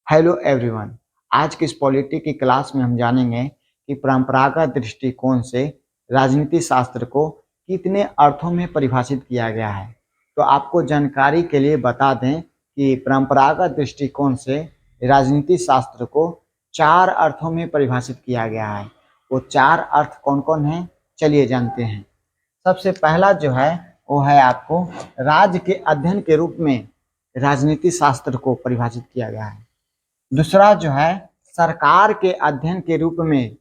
Hello everyone. आज की इस पॉलिटी की क्लास में हम जानेंगे कि परंपरागत दृष्टिकोण से राजनीति शास्त्र को कितने अर्थों में परिभाषित किया गया है। तो आपको जानकारी के लिए बता दें कि परंपरागत दृष्टिकोण से राजनीति शास्त्र को 4 अर्थों में परिभाषित किया गया है। वो 4 अर्थ कौन कौन हैं, चलिए जानते हैं। सबसे पहला जो है वो है आपको राज्य के अध्ययन के रूप में राजनीति शास्त्र को परिभाषित किया गया है। दूसरा जो है सरकार के अध्ययन के रूप में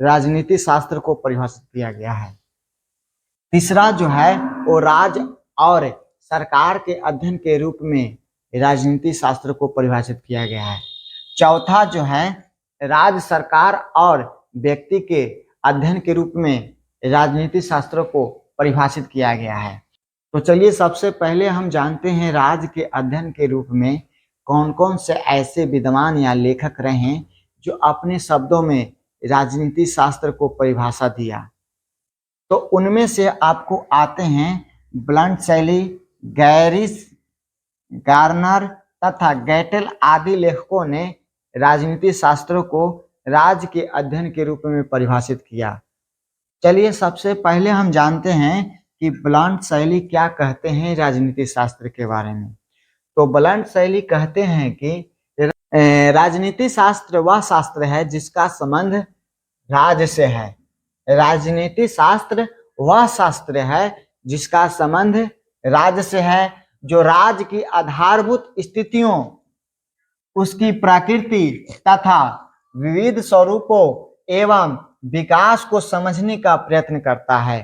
राजनीति शास्त्र को परिभाषित किया गया है। तीसरा जो है वो राज्य और सरकार के अध्ययन के रूप में राजनीति शास्त्र को परिभाषित किया गया है। चौथा जो है राज्य, सरकार और व्यक्ति के अध्ययन के रूप में राजनीति शास्त्र को परिभाषित किया गया है। तो चलिए सबसे पहले हम जानते हैं राज्य के अध्ययन के रूप में कौन कौन से ऐसे विद्वान या लेखक रहे हैं जो अपने शब्दों में राजनीति शास्त्र को परिभाषा दिया। तो उनमें से आपको आते हैं ब्लंट शैली, गैरिस, गार्नर तथा गैटेल आदि लेखकों ने राजनीति शास्त्र को राज्य के अध्ययन के रूप में परिभाषित किया। चलिए सबसे पहले हम जानते हैं कि ब्लंट शैली क्या कहते हैं राजनीति शास्त्र के बारे में। तो ब्लंट शैली कहते हैं कि राजनीति शास्त्र वह शास्त्र है जिसका संबंध राज्य से है। राजनीति शास्त्र वह शास्त्र है जिसका संबंध राज्य से है, जो राज्य की आधारभूत स्थितियों, उसकी प्रकृति तथा विविध स्वरूपों एवं विकास को समझने का प्रयत्न करता है।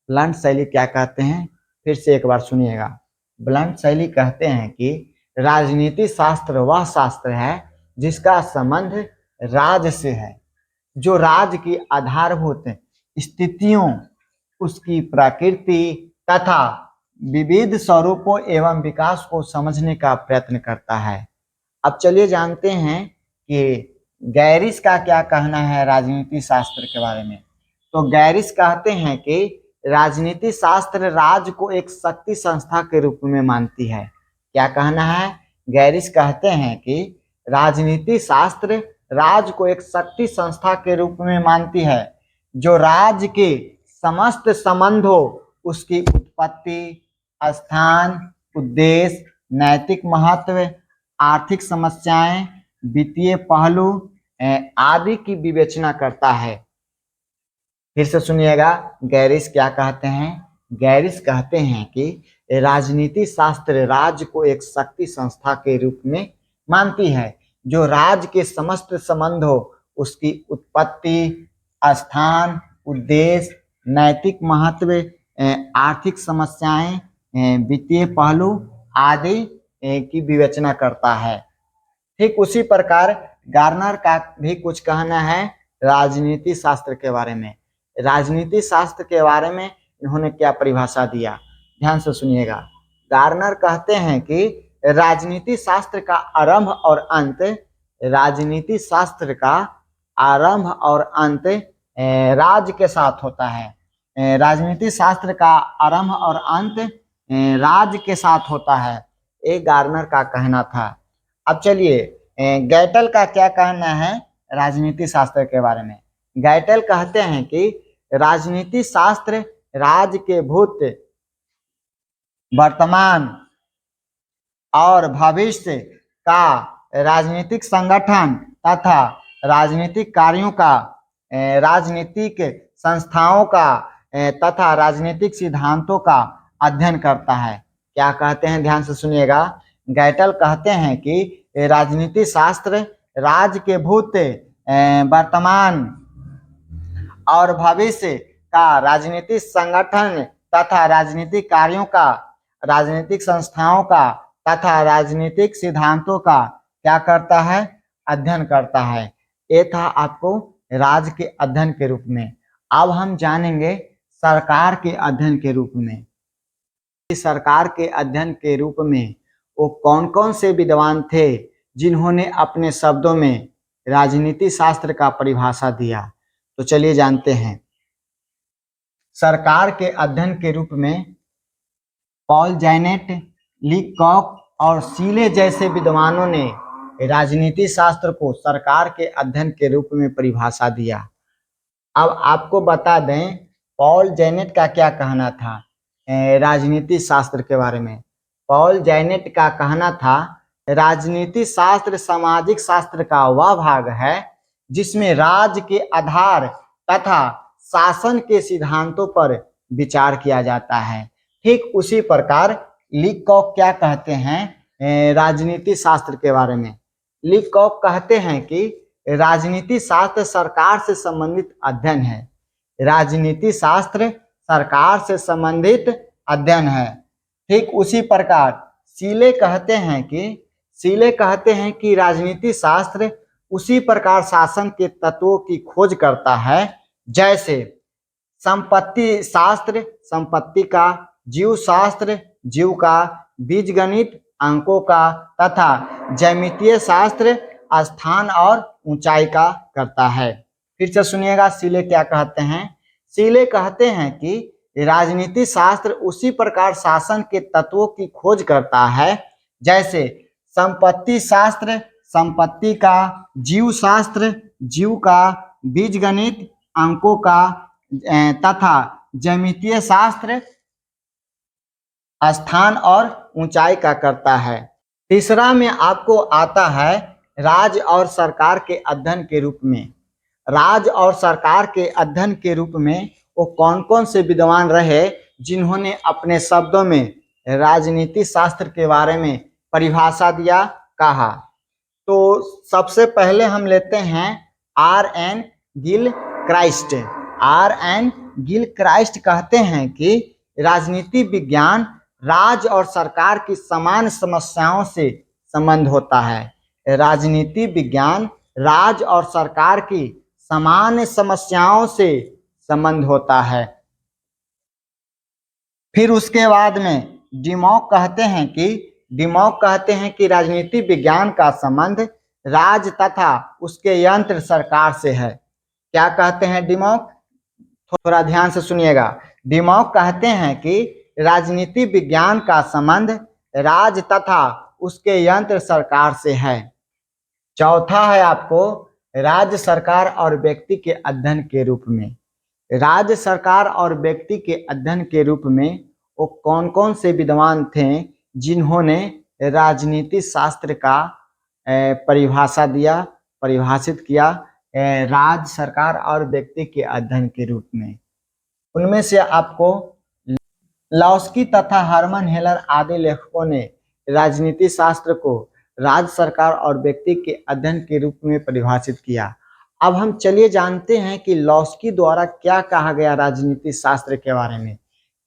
ब्लंट शैली क्या कहते हैं, फिर से एक बार सुनिएगा। ब्लंट शैली कहते हैं कि राजनीति शास्त्र वह शास्त्र है जिसका संबंध राज्य से है, जो राज्य की आधारभूत स्थितियों, उसकी प्रकृति तथा विविध स्वरूपों एवं विकास को समझने का प्रयत्न करता है। अब चलिए जानते हैं कि गैरिस का क्या कहना है राजनीति शास्त्र के बारे में। तो गैरिस कहते हैं कि राजनीति शास्त्र राज्य को एक शक्ति संस्था के रूप में मानती है। क्या कहना है? गैरिस कहते हैं कि राजनीति शास्त्र राज्य को एक शक्ति संस्था के रूप में मानती है, जो राज्य के समस्त संबंधों, उसकी उत्पत्ति, स्थान, उद्देश्य, नैतिक महत्व, आर्थिक समस्याएं, वित्तीय पहलू आदि की विवेचना करता है। फिर से सुनिएगा, गैरिस क्या कहते हैं। गैरिस कहते हैं कि राजनीति शास्त्र राज्य को एक शक्ति संस्था के रूप में मानती है, जो राज्य के समस्त संबंधों, उसकी उत्पत्ति, स्थान, उद्देश्य, नैतिक महत्व, आर्थिक समस्याएं, वित्तीय पहलू आदि की विवेचना करता है। ठीक उसी प्रकार गार्नर का भी कुछ कहना है राजनीति शास्त्र के बारे में। राजनीति शास्त्र के बारे में इन्होंने क्या परिभाषा दिया, ध्यान से सुनिएगा। गार्नर कहते हैं कि राजनीति शास्त्र का आरंभ और अंत, राजनीति शास्त्र का आरंभ और अंत राज्य के साथ होता है। राजनीति शास्त्र का आरंभ और अंत राज्य के साथ होता है, ये गार्नर का कहना था। अब चलिए गैटेल का क्या कहना है राजनीति शास्त्र के बारे में। गैटेल कहते हैं कि राजनीति शास्त्र राज्य के भूत, वर्तमान और भविष्य का राजनीतिक संगठन तथा राजनीतिक कार्यों का, राजनीतिक संस्थाओं का तथा राजनीतिक सिद्धांतों का अध्ययन करता है। क्या कहते हैं, ध्यान से सुनिएगा। गैटेल कहते हैं कि राजनीति शास्त्र राज्य के भूत, वर्तमान और भविष्य का राजनीतिक संगठन तथा राजनीतिक कार्यों का, राजनीतिक संस्थाओं का तथा राजनीतिक सिद्धांतों का क्या करता है, अध्ययन करता है। ये था आपको राज्य के अध्ययन के रूप में। अब हम जानेंगे सरकार के अध्ययन के रूप में। सरकार के अध्ययन के रूप में वो कौन कौन से विद्वान थे जिन्होंने अपने शब्दों में राजनीति शास्त्र का परिभाषा दिया। तो चलिए जानते हैं। सरकार के अध्ययन के रूप में पॉल जैनेट, ली कॉक और सीले जैसे विद्वानों ने राजनीति शास्त्र को सरकार के अध्ययन के रूप में परिभाषा दिया। अब आपको बता दें पॉल जैनेट का क्या कहना था राजनीति शास्त्र के बारे में। पॉल जैनेट का कहना था राजनीति शास्त्र सामाजिक शास्त्र का वह भाग है जिसमें राज्य के आधार तथा शासन के सिद्धांतों पर विचार किया जाता है। ठीक उसी प्रकार लीकॉक क्या कहते हैं राजनीति शास्त्र के बारे में। लीकॉक कहते हैं कि राजनीति शास्त्र सरकार से संबंधित अध्ययन है। राजनीति शास्त्र सरकार से संबंधित अध्ययन है। ठीक उसी प्रकार सीले कहते हैं कि राजनीति शास्त्र उसी प्रकार शासन के तत्वों की खोज करता है जैसे संपत्ति शास्त्र संपत्ति का, जीव शास्त्र जीव का, बीजगणित अंकों का तथा ज्यामितीय शास्त्र स्थान और ऊंचाई का करता है। फिर से सुनिएगा सीले क्या कहते हैं। सीले कहते हैं कि राजनीति शास्त्र उसी प्रकार शासन के तत्वों की खोज करता है जैसे संपत्ति शास्त्र संपत्ति का, जीव शास्त्र जीव का, बीजगणित अंकों का तथा ज्यामितीय शास्त्र स्थान और ऊंचाई का करता है। तीसरा में आपको आता है राज्य और सरकार के अध्ययन के रूप में। राज्य और सरकार के अध्ययन के रूप में वो कौन कौन से विद्वान रहे जिन्होंने अपने शब्दों में राजनीति शास्त्र के बारे में परिभाषा दिया कहा। तो सबसे पहले हम लेते हैं R.N. गिलक्राइस्ट। R.N. गिलक्राइस्ट कहते हैं कि राजनीति विज्ञान राज्य और सरकार की समान समस्याओं से संबंध होता है। राजनीति विज्ञान राज्य और सरकार की समान समस्याओं से संबंध होता है। फिर उसके बाद में डिमॉक कहते हैं कि राजनीति विज्ञान का संबंध राज्य तथा उसके यंत्र सरकार से है। क्या कहते हैं डिमॉक? थोड़ा ध्यान से सुनिएगा। डिमॉक कहते हैं कि राजनीति विज्ञान का संबंध राज्य तथा उसके यंत्र सरकार से है। चौथा है आपको राज्य सरकार और व्यक्ति के अध्ययन के रूप में। राज्य सरकार और व्यक्ति के अध्ययन के रूप में वो कौन कौन से विद्वान थे जिन्होंने राजनीति शास्त्र का परिभाषित किया राज्य सरकार और व्यक्ति के अध्ययन के रूप में। उनमें से आपको लॉस्की तथा हर्मन हेलर आदि लेखकों ने राजनीति शास्त्र को राज्य सरकार और व्यक्ति के अध्ययन के रूप में परिभाषित किया। अब हम चलिए जानते हैं कि लॉस्की द्वारा क्या कहा गया राजनीति शास्त्र के बारे में,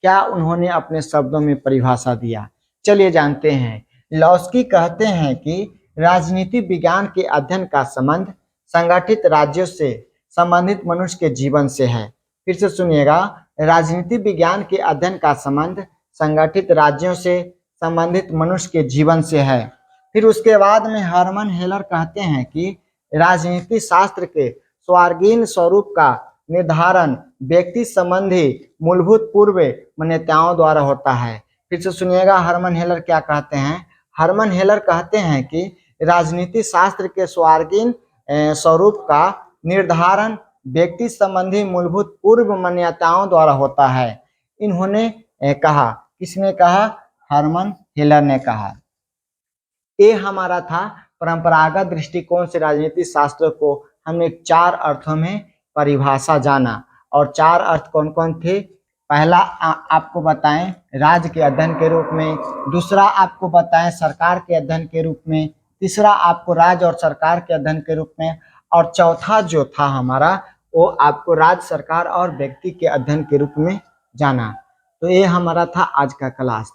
क्या उन्होंने अपने शब्दों में परिभाषा दिया। चलिए जानते हैं। लॉस्की कहते हैं कि राजनीति विज्ञान के अध्ययन का संबंध संगठित राज्यों से संबंधित मनुष्य के जीवन से है। फिर से सुनिएगा, राजनीति विज्ञान के अध्ययन का संबंध संगठित राज्यों से संबंधित मनुष्य के जीवन से है। फिर उसके बाद में हर्मन हेलर कहते हैं कि राजनीति शास्त्र के स्वर्गीय स्वरूप का निर्धारण व्यक्ति संबंधी मूलभूत पूर्व मान्यताओं द्वारा होता है। फिर से सुनिएगा, हर्मन हेलर क्या कहते हैं। हर्मन हेलर कहते हैं कि राजनीति शास्त्र के स्वर्गीय स्वरूप का निर्धारण व्यक्ति संबंधी मूलभूत पूर्व मान्यताओं द्वारा होता है। इन्होंने कहा, किसने कहा? हर्मन हेलर ने कहा। ये हमारा था परंपरागत दृष्टिकोण से राजनीति शास्त्र को हमने 4 अर्थों में परिभाषा जाना। और 4 अर्थ कौन कौन थे? पहला आपको बताएं राज्य के अध्ययन के रूप में, दूसरा आपको बताएं सरकार के अध्ययन के रूप में, तीसरा आपको राज्य और सरकार के अध्ययन के रूप में, और चौथा जो था हमारा वो आपको राज्य सरकार और व्यक्ति के अध्ययन के रूप में जाना। तो ये हमारा था आज का क्लास।